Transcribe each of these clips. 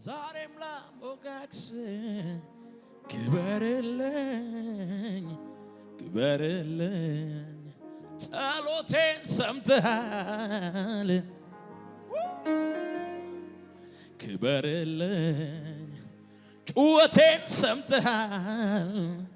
ዛሬም ላሞጋግስ ክበርልኝ ክበርልኝ ጸሎቴን ሰምተሃል ክበርልኝ ጩኸቴን ሰምተሃል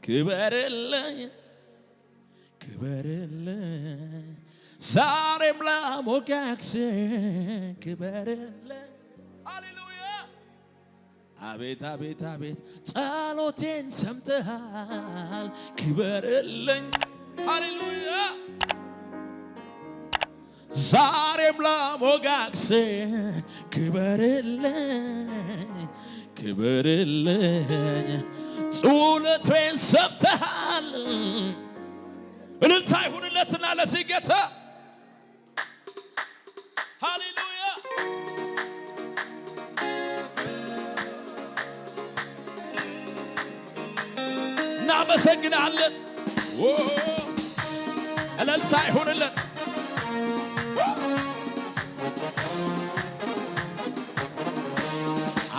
ክበርልኝ ክበርልኝ ዛሬም ላሞጋግስ ክበርልኝ ሃሌሉያ አቤት አቤት አቤት ጸሎቴን ሰምተሃል ክበርልኝ ሃሌሉያ ዛሬም ላሞጋግስ ክበርልኝ ክበርልኝ ጸሎቴን ሰምተሃል እልልታ ይሁንለትና ለዚህ ጌታ ሃሌሉያ እናመሰግናለን እልልታ ይሁንለት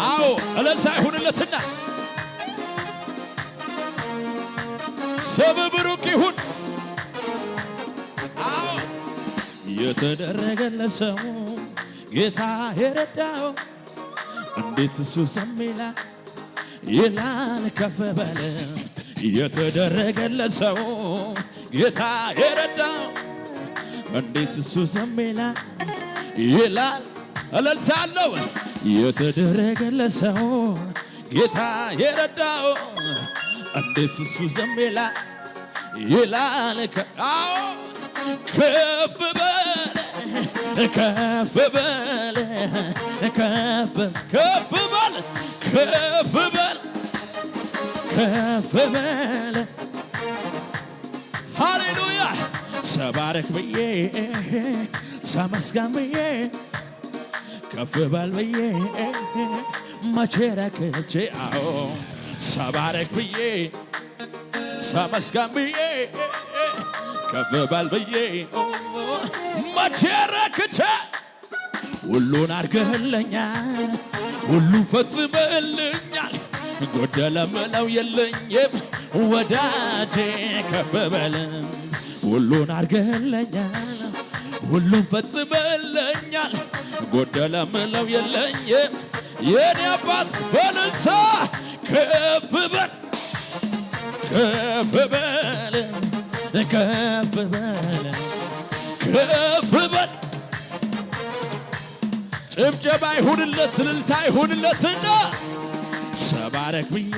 አዎ እልልታ ይሁንለትና ስም ብሩክ ይሁን አዎ የተደረገለት ሰው ጌታ የረዳው እንዴት እሱ ዝም ይላል ከፍ በለ የተደረገለት ሰው ጌታ የረዳው እንዴት እሱ ዝም ይላል እልልታ አለው የተደረገለት ሰው ጌታ የረዳው እንዴት እሱ ዝም ይላል አዎ ከፍ በለ ከፍ በለ ከፍ በለ ከፍ በለ ከፍ በለ ሃሌሉያ ተባረክ ብዬ ተመስገን ብዬ ከፍ በል ብዬ መቼ ረክቼ አዎ ተባረክ ብዬ ተመስገን ብዬ ከፍ በል ብዬ መቼ ረክቼ ሁሉን አድርገህልኛል ሁሉን ፈጽመህልኛል ጎደለ ምለው የለኝም ወዳጄ ከፍ በል ሁሉን አድርገህልኛል ሁሉን ፈጽመህልኛል ጎደለ ምለው የለኝም የኔ አባት በልልታ ከፍ በል ከፍ በል ከፍ በል ከፍ በል ጭብጨባ ይሁንለት እልልታ ይሁንለትና ተባረክ ብዬ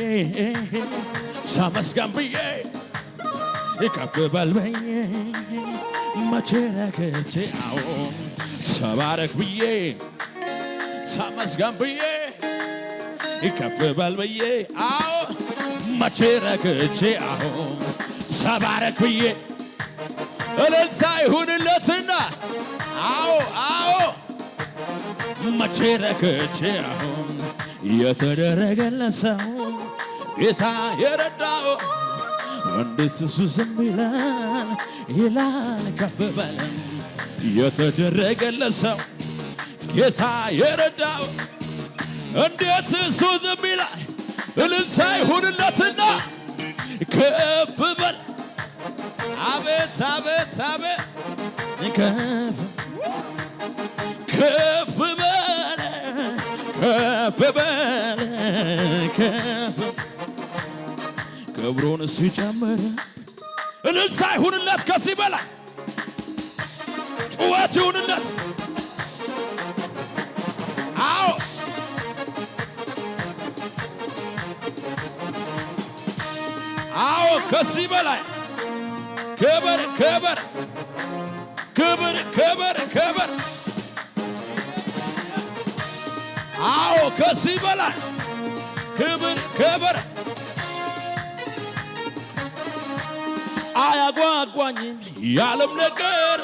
ተመስገን ብዬ ከፍ በል ብዬ መቼ ረክቼ አዎ ተባረክ ብዬ ተመስገን ብዬ ከፍ በል ብዬ አዎ መቼ ረክቼ አዎ ተባረክ ብዬ እልልታ ይሁንለትና አዎ አዎ መቼ ረክቼ አዎ የተደረገለት ሰው ጌታ የረዳው እንዴት እሱ ዝም ይላል ከፍ በል የተደረገለት ሰው ጌታ የረዳው እንዴት እሱ ዝም ይላል እልልታ ይሁንለትና ከፍ በል አቤት አቤት አቤት ከፍ በል ከፍ በል ከፍ ክብሩን ሲጨምር እልልታ ይሁንለት ከዚህ በላይ ጩኸት ይሁንለት አዎ አዎ ከዚህ በላይ ክብር ክብር ክብር ክብር ክብር አዎ ከዚህ በላይ ክብር ክብር አያጓጓኝም ያለም ነገር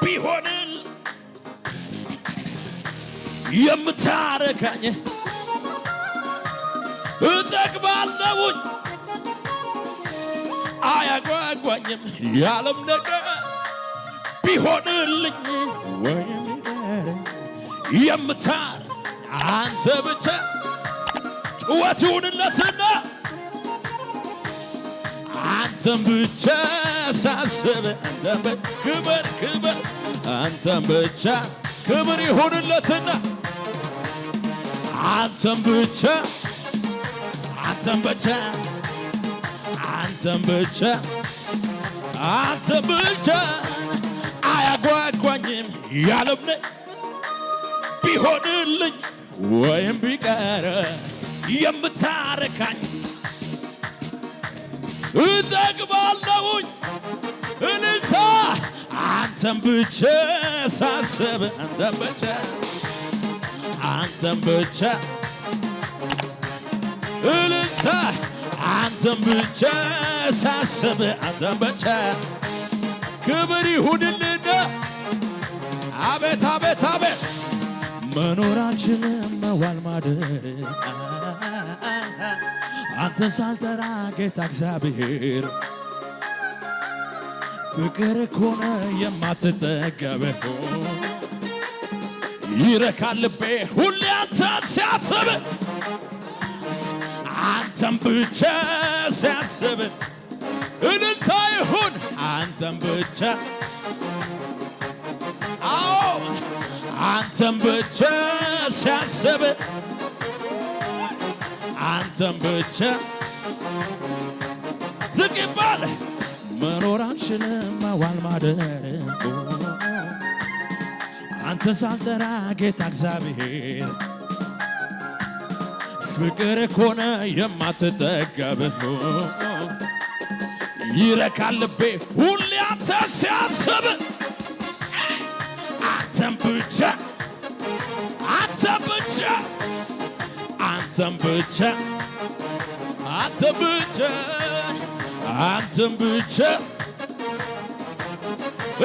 ቢሆንል የምታረካኝ እጠግባለሁኝ አያጓጓኝም ያለም ነገር ቢሆንልኝ ወይም ነገር የምታር አንተ ብቻ ብቻ ጩኸት ይሁንለትና አንተን ብቻ ሳስብ ክብር ክብር አንተን ብቻ ክብር ይሁንለትና አንተን ብቻ አንተን ብቻ አንተን ብቻ አንተን ብቻ አያጓጓኝም ያለም ቢሆንልኝ ወይም ቢቀር የምታረካኝ እጠግባለሁኝ እልልታ አንተን ብቻ ሳስብ አንተን ብቻ አንተን ብቻ እልልታ አንተን ብቻ ሳስብ አንተን ብቻ ክብር ይሁንልና አቤት አቤት አቤት መኖራችንም መዋል ማደር አንተን ሳልጠራ ጌታ እግዚአብሔር ፍቅር ኮነ የማትጠገበው ይረካል ልቤ ሁሌ አንተን ሲያስብ አንተን ብቻ ሲያስብ እልልታ ይሁን አንተን ብቻ አዎ አንተን ብቻ ሲያስብ አንተን ብቻ ዝቅ ይባል መኖር አንችልም መዋል ማደር አንተን ሳልጠራ ጌታ እግዚአብሔር ፍቅር ኮነ የማትጠገብው ይረካል ልቤ ሁሌ አንተን ሲያስብ አንተን ብቻ አንተን ብቻ አንተን ብቻ አንተን ብቻ አንተን ብቻ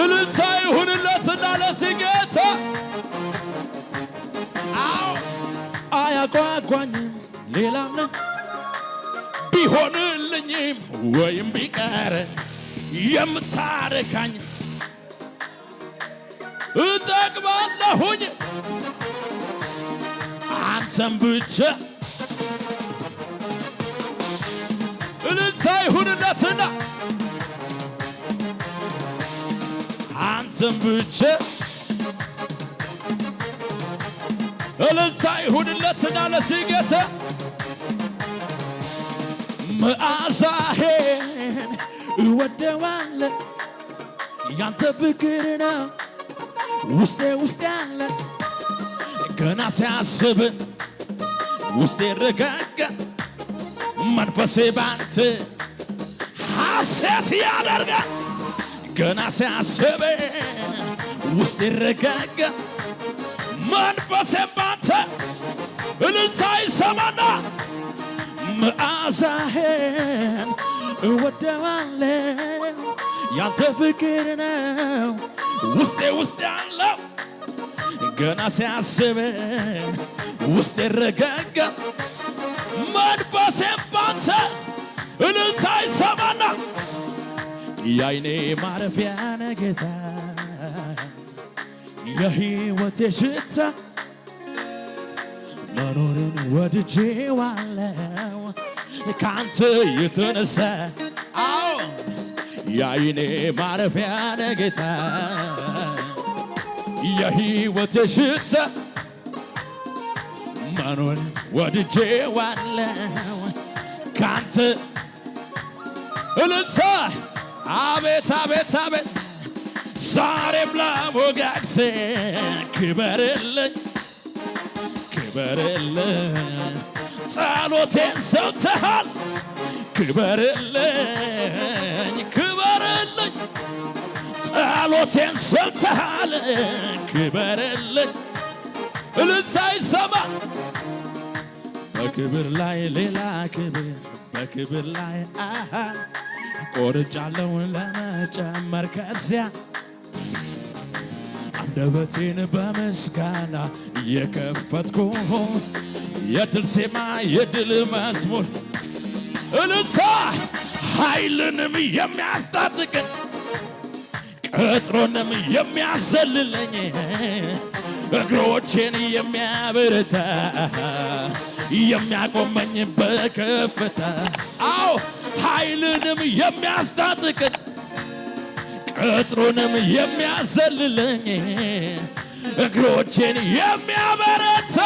እልልታ ይሁንለትና ለዚህ ጌታ አዎ አያጓጓኝም ሌላም ቢሆንልኝም ወይም ቢቀር የምታረካኝ እጠግባለሁኝ አንተን ብቻ እልልታ ይሁንለትና አንተን ብቻ እልልታ ይሁንለትና ለዚህ ጌታ መዓዛህን እወደዋለሁ ያንተ ፍቅር ነው ውስጤ ውስጥ ያለ ገና ሲያስብ ውስጤ ረጋጋ መንፈሴ ባንተ ሐሴት ያደርጋል ገና ሲያስብ ውስጤ ረጋጋ መንፈሴ ባንተ እልልታ ይሰማና መዓዛህን እወደዋለሁ ያንተ ፍቅር ነው ውስጤ ውስጥ ያለው ገና ሲያስብ ውስጤ ረጋጋ መንፈሴም ባንተ እልልታ ይሰማና የዓይኔ ማረፊያ ነህ ጌታ የሕይወቴ ሽታ መኖርን ወድጄዋለሁ ካንተ የተነሳ አዎ የዓይኔ ማረፊያ ነህ ጌታ የሕይወቴ ሽታ መኖርን ወድጄዋለሁ ካንተ እልልታ አቤት አቤት አቤት ዛሬም ላሞጋግስ ክበርልኝ ክበርልኝ ጸሎቴን ሰምተሃል ክበርልኝ ክበርልኝ ጸሎቴን ሰምተሃል ክበርልኝ እልልታ ይሰማ በክብር ላይ ሌላ ክብር በክብር ላይ ቆርጫለሁ ለመጨመር ከዚያ አንደበቴን በምስጋና የከፈትኩ የድል ዜማ የድል መዝሙር እልልታ ኃይልንም የሚያስታጥቀኝ ቅጥሩንም የሚያዘልለኝ እግሮቼን የሚያበረታ የሚያቆመኝ በከፍታ አዎ ኃይልንም የሚያስታጥቀኝ ቅጥሩንም የሚያዘልለኝ እግሮቼን የሚያበረታ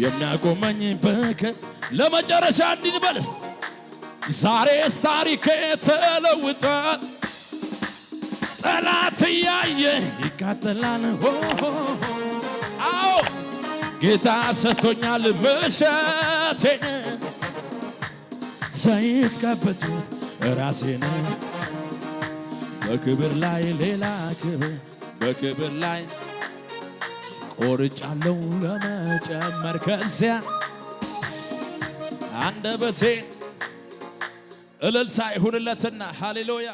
የሚያቆመኝ ለመጨረሻ እንዲንበል ዛሬስ ታሪኬ ተለውጧል ጠላት እያየ ይቃጠላል አዎ ጌታ ሰጥቶኛል ምሸቴን ዘይት ቀብቶት ራሴን በክብር ላይ ሌላ ክብር በክብር ላይ ቆርጫለሁ ለመጨመር ከዚያ አንደበቴን እልልታ ይሁንለትና ሃሌሉያ